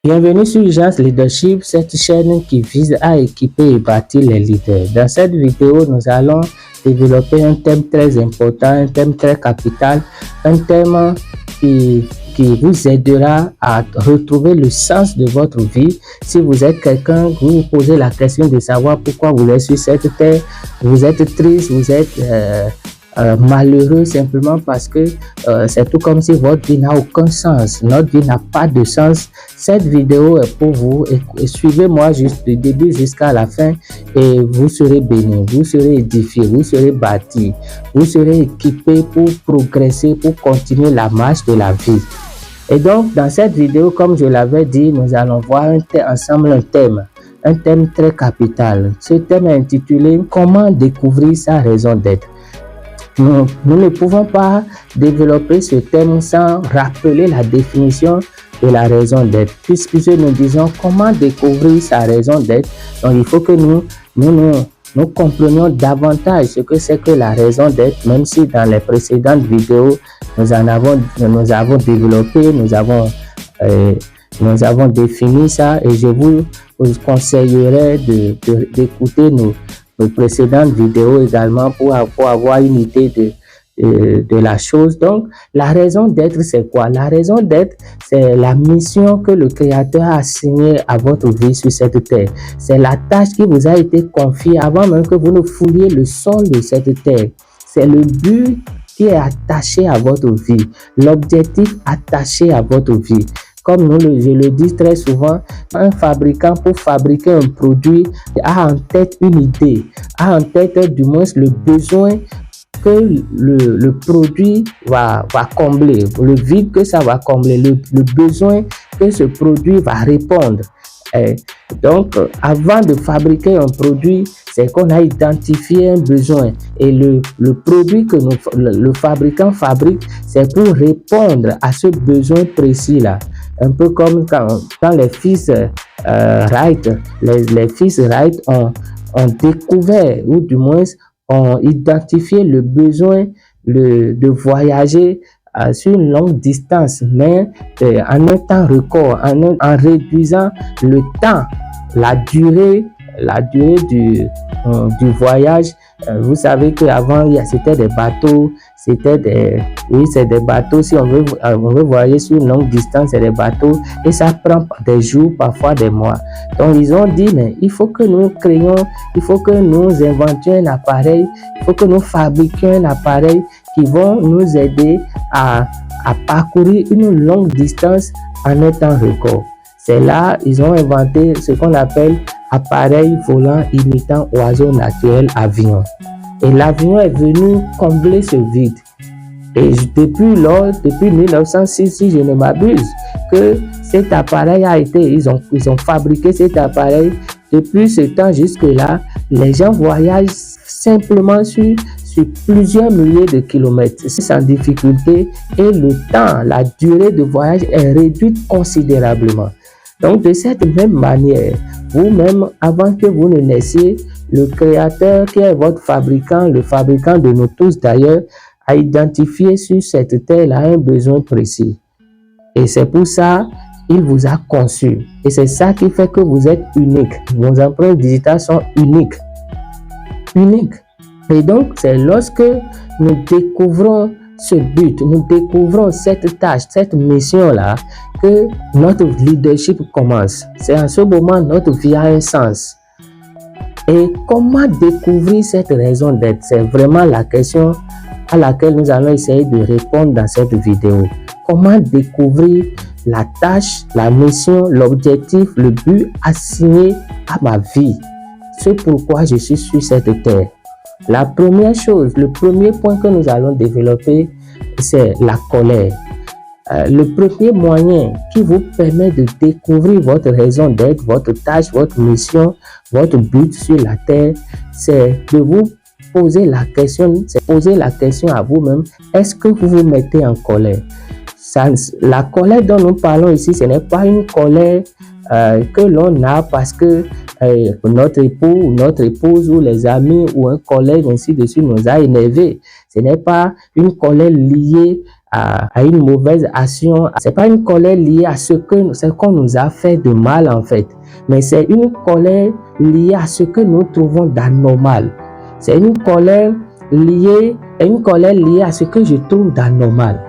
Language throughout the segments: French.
Bienvenue sur Urgence Leadership, cette chaîne qui vise à équiper et bâtir les leaders. Dans cette vidéo, nous allons développer un thème très important, un thème très capital, un thème qui vous aidera à retrouver le sens de votre vie. Si vous êtes quelqu'un, vous vous posez la question de savoir pourquoi vous êtes sur cette terre, vous êtes triste, vous êtes malheureux simplement parce que c'est tout comme si votre vie n'a aucun sens, notre vie n'a pas de sens. Cette vidéo est pour vous et suivez-moi juste du début jusqu'à la fin et vous serez bénis, vous serez édifiés, vous serez bâtis, vous serez équipés pour progresser, pour continuer la marche de la vie. Et donc dans cette vidéo, comme je l'avais dit, nous allons voir ensemble un thème très capital. Ce thème est intitulé comment découvrir sa raison d'être. Nous ne pouvons pas développer ce thème sans rappeler la définition de la raison d'être. Puisque nous disons comment découvrir sa raison d'être, donc il faut que nous comprenions davantage ce que c'est que la raison d'être, même si dans les précédentes vidéos, nous avons développé, nous avons défini ça, et je vous conseillerais d'écouter nos précédentes vidéos également pour avoir une idée de la chose. Donc, la raison d'être, c'est quoi? La raison d'être, c'est la mission que le Créateur a assignée à votre vie sur cette terre. C'est la tâche qui vous a été confiée avant même que vous ne fouliez le sol de cette terre. C'est le but qui est attaché à votre vie, l'objectif attaché à votre vie. Comme je le dis très souvent, un fabricant, pour fabriquer un produit, a en tête une idée, a en tête du moins le besoin que le produit va combler, le vide que ça va combler, le besoin que ce produit va répondre. Et donc, avant de fabriquer un produit, c'est qu'on a identifié un besoin et le produit que le fabricant fabrique, c'est pour répondre à ce besoin précis-là. Un peu comme quand les fils Wright, les fils Wright ont découvert, ou du moins ont identifié le besoin de voyager sur une longue distance, mais en un temps record, en réduisant le temps, la durée du voyage. Vous savez qu'avant, c'était des bateaux, c'est des bateaux. Si on veut voyager sur une longue distance, c'est des bateaux et ça prend des jours, parfois des mois. Donc, ils ont dit, mais il faut que nous créions, il faut que nous inventions un appareil, il faut que nous fabriquions un appareil qui vont nous aider à parcourir une longue distance en un temps record. C'est là, ils ont inventé ce qu'on appelle appareil volant imitant oiseau naturel avion. Et l'avion est venu combler ce vide. Et depuis 1906, si je ne m'abuse, que cet appareil a été, ils ont fabriqué cet appareil. Depuis ce temps jusque-là, les gens voyagent simplement sur plusieurs milliers de kilomètres sans difficulté et le temps, la durée de voyage est réduite considérablement. Donc, de cette même manière, vous-même, avant que vous ne naissiez, le Créateur, qui est votre fabricant, le fabricant de nous tous d'ailleurs, a identifié sur cette terre-là un besoin précis. Et c'est pour ça qu'il vous a conçu. Et c'est ça qui fait que vous êtes unique. Vos empreintes digitales sont uniques. Uniques. Et donc, c'est lorsque nous découvrons ce but, nous découvrons cette tâche, cette mission-là, que notre leadership commence. C'est en ce moment notre vie a un sens. Et comment découvrir cette raison d'être? C'est vraiment la question à laquelle nous allons essayer de répondre dans cette vidéo. Comment découvrir la tâche, la mission, l'objectif, le but assigné à ma vie? C'est pourquoi je suis sur cette terre. La première chose, le premier point que nous allons développer, c'est la colère. Le premier moyen qui vous permet de découvrir votre raison d'être, votre tâche, votre mission, votre but sur la terre, c'est de vous poser la question, à vous-même, est-ce que vous vous mettez en colère? La colère dont nous parlons ici, ce n'est pas une colère que l'on a parce que notre époux ou notre épouse ou les amis ou un collègue ainsi de suite nous a énervés. Ce n'est pas une colère liée à une mauvaise action. C'est pas une colère liée à ce qu'on nous a fait de mal en fait, mais c'est une colère liée à ce que nous trouvons d'anormal. C'est une colère liée à ce que je trouve d'anormal.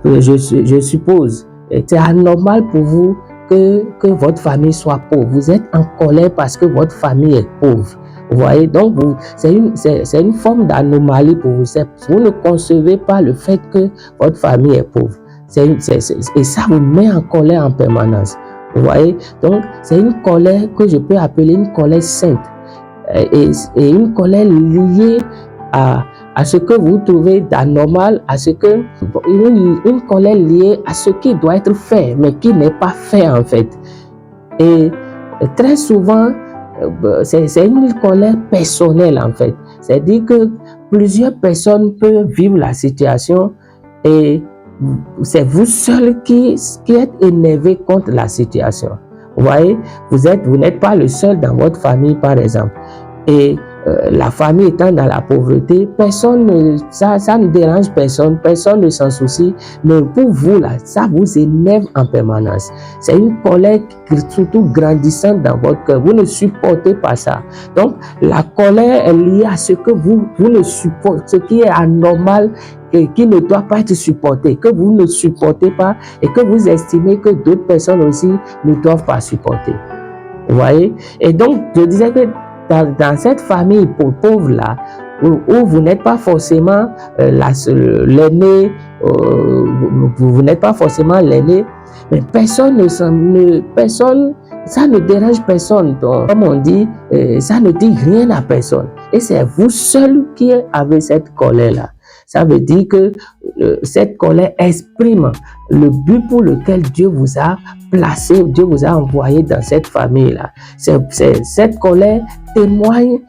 Je suppose, c'est anormal pour vous que votre famille soit pauvre. Vous êtes en colère parce que votre famille est pauvre. Vous voyez, donc c'est une forme d'anomalie pour vous. Vous ne concevez pas le fait que votre famille est pauvre. Et ça vous met en colère en permanence. Vous voyez, donc c'est une colère que je peux appeler une colère sainte. Et une colère liée à ce que vous trouvez d'anormal, une colère liée à ce qui doit être fait, mais qui n'est pas fait en fait. Et très souvent, c'est une colère personnelle en fait. C'est-à-dire que plusieurs personnes peuvent vivre la situation et c'est vous seul qui êtes énervé contre la situation. Vous voyez, vous n'êtes pas le seul dans votre famille par exemple. Et la famille étant dans la pauvreté, ça ne dérange personne, personne ne s'en soucie, mais pour vous là, ça vous énerve en permanence. C'est une colère qui est surtout grandissante dans votre cœur. Vous ne supportez pas ça. Donc la colère est liée à ce que vous ne supportez, ce qui est anormal, qui ne doit pas être supporté, que vous ne supportez pas et que vous estimez que d'autres personnes aussi ne doivent pas supporter. Vous voyez? Et donc je disais que dans cette famille pauvre là, où vous n'êtes pas forcément l'aîné, vous n'êtes pas forcément l'aîné, mais ça ne dérange personne. Donc, comme on dit, ça ne dit rien à personne. Et c'est vous seul qui avez cette colère là. Ça veut dire que cette colère exprime le but pour lequel Dieu vous a placé, Dieu vous a envoyé dans cette famille-là. Cette colère témoigne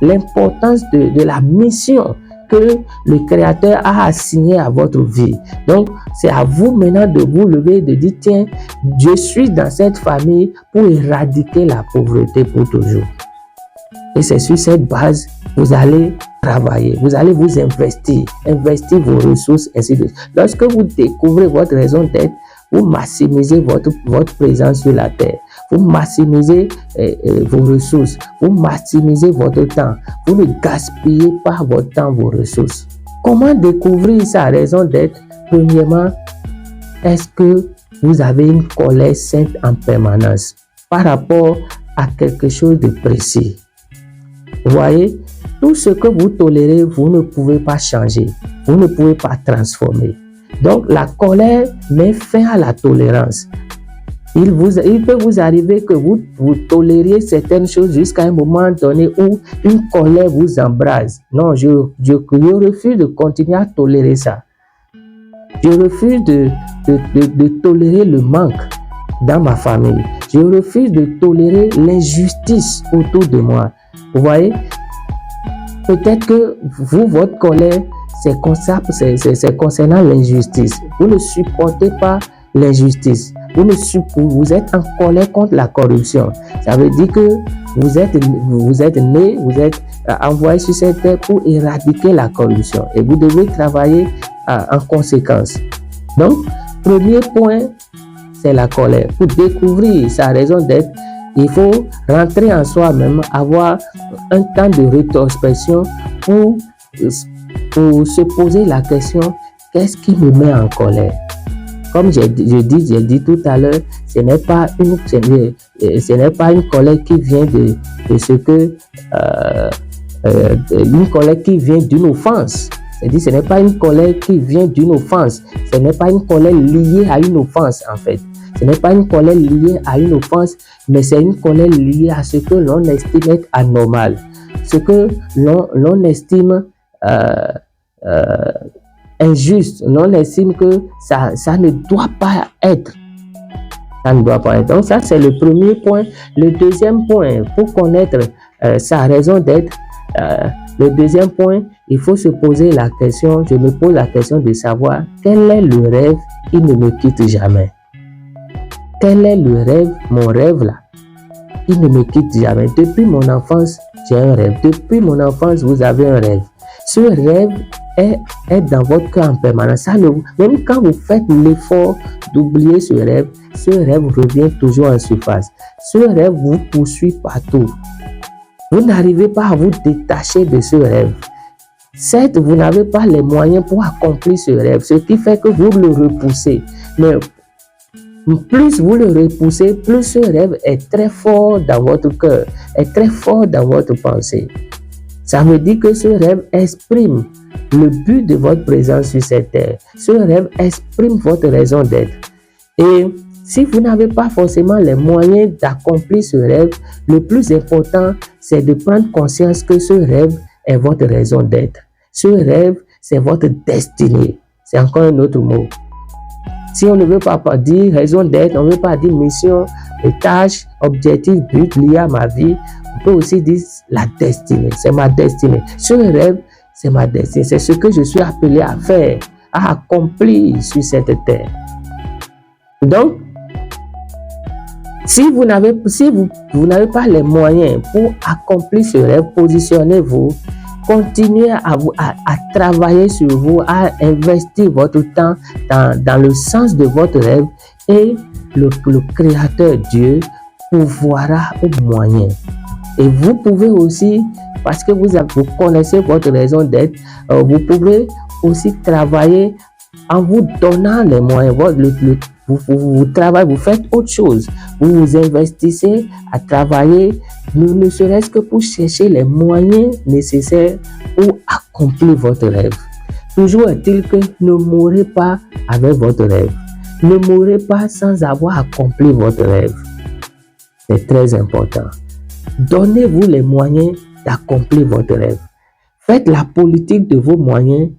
l'importance de la mission que le Créateur a assignée à votre vie. Donc, c'est à vous maintenant de vous lever et de dire, tiens, je suis dans cette famille pour éradiquer la pauvreté pour toujours. Et c'est sur cette base, vous allez travailler, vous allez vous investir vos ressources, ainsi de suite. Lorsque vous découvrez votre raison d'être, vous maximisez votre présence sur la terre, vous maximisez vos ressources, vous maximisez votre temps, vous ne gaspillez pas votre temps, vos ressources. Comment découvrir sa raison d'être? Premièrement, est-ce que vous avez une colère sainte en permanence par rapport à quelque chose de précis? Vous voyez, tout ce que vous tolérez, vous ne pouvez pas changer, vous ne pouvez pas transformer. Donc, la colère met fin à la tolérance. Il peut vous arriver que vous tolériez certaines choses jusqu'à un moment donné où une colère vous embrase. Non, je refuse de continuer à tolérer ça. Je refuse de tolérer le manque dans ma famille. Je refuse de tolérer l'injustice autour de moi. Vous voyez, peut-être que votre colère, c'est concernant l'injustice. Vous ne supportez pas l'injustice. Vous êtes en colère contre la corruption. Ça veut dire que vous êtes envoyé sur cette terre pour éradiquer la corruption. Et vous devez travailler en conséquence. Donc, premier point, c'est la colère. Pour découvrir sa raison d'être, il faut rentrer en soi-même, avoir un temps de rétrospection pour se poser la question, qu'est-ce qui me met en colère? Comme j'ai dit tout à l'heure, ce n'est pas une colère qui vient de ce que une colère qui vient d'une offense. C'est-à-dire, ce n'est pas une colère qui vient d'une offense. Ce n'est pas une colère liée à une offense en fait. Ce n'est pas une colère liée à une offense, mais c'est une colère liée à ce que l'on estime être anormal, ce que l'on estime injuste, l'on estime que ça ne doit pas être. Ça ne doit pas être. Donc ça, c'est le premier point. Le deuxième point, pour connaître sa raison d'être, le deuxième point, il faut se poser la question, je me pose la question de savoir quel est le rêve qui ne me quitte jamais. Quel est le rêve, mon rêve là, qui ne me quitte jamais? Depuis mon enfance, j'ai un rêve. Depuis mon enfance, vous avez un rêve. Ce rêve est dans votre cœur en permanence. Même quand vous faites l'effort d'oublier ce rêve revient toujours en surface. Ce rêve vous poursuit partout. Vous n'arrivez pas à vous détacher de ce rêve. Certes, vous n'avez pas les moyens pour accomplir ce rêve, ce qui fait que vous le repoussez. Mais plus vous le repoussez, plus ce rêve est très fort dans votre cœur, est très fort dans votre pensée. Ça veut dire que ce rêve exprime le but de votre présence sur cette terre. Ce rêve exprime votre raison d'être. Et si vous n'avez pas forcément les moyens d'accomplir ce rêve, le plus important, c'est de prendre conscience que ce rêve est votre raison d'être. Ce rêve, c'est votre destinée. C'est encore un autre mot. Si on ne veut pas dire raison d'être, on ne veut pas dire mission, tâche, objectif, but lié à ma vie, on peut aussi dire la destinée. C'est ma destinée. Ce rêve, c'est ma destinée. C'est ce que je suis appelé à faire, à accomplir sur cette terre. Donc, si vous n'avez pas les moyens pour accomplir ce rêve, positionnez-vous, continuez à travailler sur vous, à investir votre temps dans le sens de votre rêve et le Créateur Dieu pourvoira aux moyens. Et vous pouvez aussi, parce que vous connaissez votre raison d'être, vous pouvez aussi travailler en vous donnant les moyens. Vous travaillez, vous faites autre chose. Vous vous investissez à travailler, ne serait-ce que pour chercher les moyens nécessaires pour accomplir votre rêve. Toujours est-il que ne mourrez pas avec votre rêve. Ne mourrez pas sans avoir accompli votre rêve. C'est très important. Donnez-vous les moyens d'accomplir votre rêve. Faites la politique de vos moyens.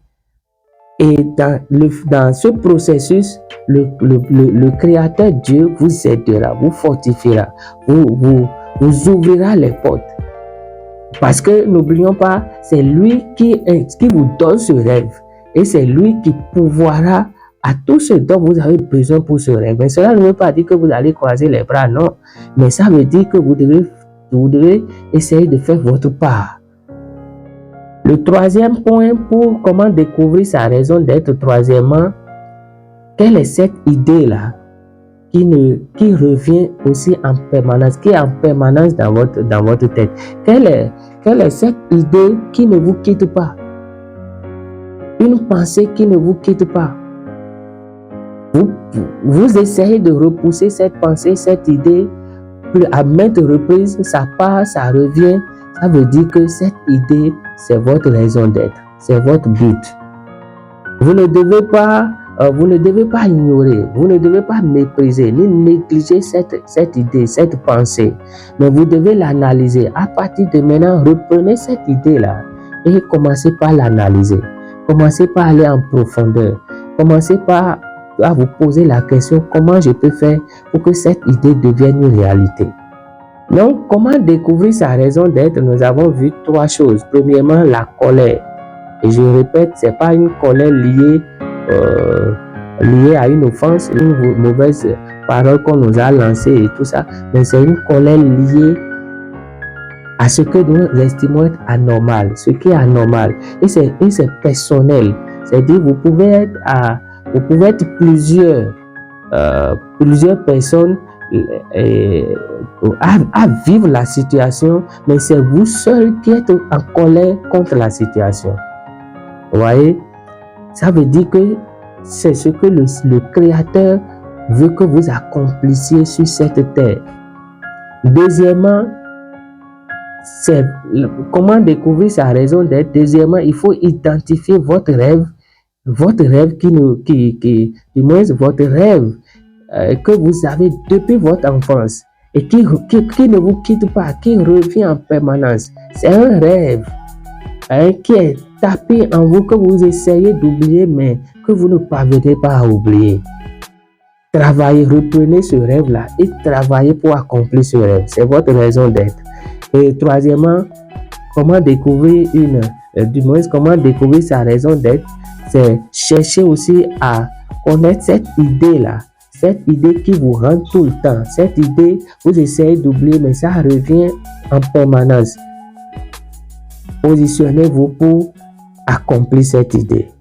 Et dans ce processus, le Créateur Dieu vous aidera, vous fortifiera, vous ouvrira les portes. Parce que n'oublions pas, c'est lui qui vous donne ce rêve. Et c'est lui qui pourvoira à tout ce dont vous avez besoin pour ce rêve. Mais cela ne veut pas dire que vous allez croiser les bras, non. Mais ça veut dire que vous devez essayer de faire votre part. Le troisième point pour comment découvrir sa raison d'être, troisièmement, quelle est cette idée-là qui revient aussi en permanence, qui est en permanence dans votre tête? Quelle est cette idée qui ne vous quitte pas? Une pensée qui ne vous quitte pas. Vous essayez de repousser cette pensée, cette idée, à maintes reprises, ça part, ça revient. Ça veut dire que cette idée, c'est votre raison d'être, c'est votre but. Vous ne devez pas ignorer, vous ne devez pas mépriser, ni négliger cette idée, cette pensée. Mais vous devez l'analyser. À partir de maintenant, reprenez cette idée-là et commencez par l'analyser. Commencez par aller en profondeur. Commencez par à vous poser la question, comment je peux faire pour que cette idée devienne une réalité? Donc, comment découvrir sa raison d'être? Nous avons vu trois choses. Premièrement, la colère. Et je répète, ce n'est pas une colère liée à une offense, une mauvaise parole qu'on nous a lancée et tout ça, mais c'est une colère liée à ce que nous estimons être anormal, ce qui est anormal. Et c'est personnel. C'est-à-dire, vous pouvez être plusieurs personnes à vivre la situation, mais c'est vous seul qui êtes en colère contre la situation. Vous voyez? Ça veut dire que c'est ce que le Créateur veut que vous accomplissiez sur cette terre. Deuxièmement, c'est comment découvrir sa raison d'être. Deuxièmement, il faut identifier votre rêve votre rêve votre rêve que vous avez depuis votre enfance et qui ne vous quitte pas, qui revient en permanence. C'est un rêve qui est tapé en vous, que vous essayez d'oublier, mais que vous ne parvenez pas à oublier. Travaillez, reprenez ce rêve-là et travaillez pour accomplir ce rêve. C'est votre raison d'être. Et troisièmement, comment découvrir comment découvrir sa raison d'être? C'est chercher aussi à connaître cette idée-là, cette idée qui vous rend tout le temps. Cette idée, vous essayez d'oublier, mais ça revient en permanence. Positionnez-vous pour accomplir cette idée.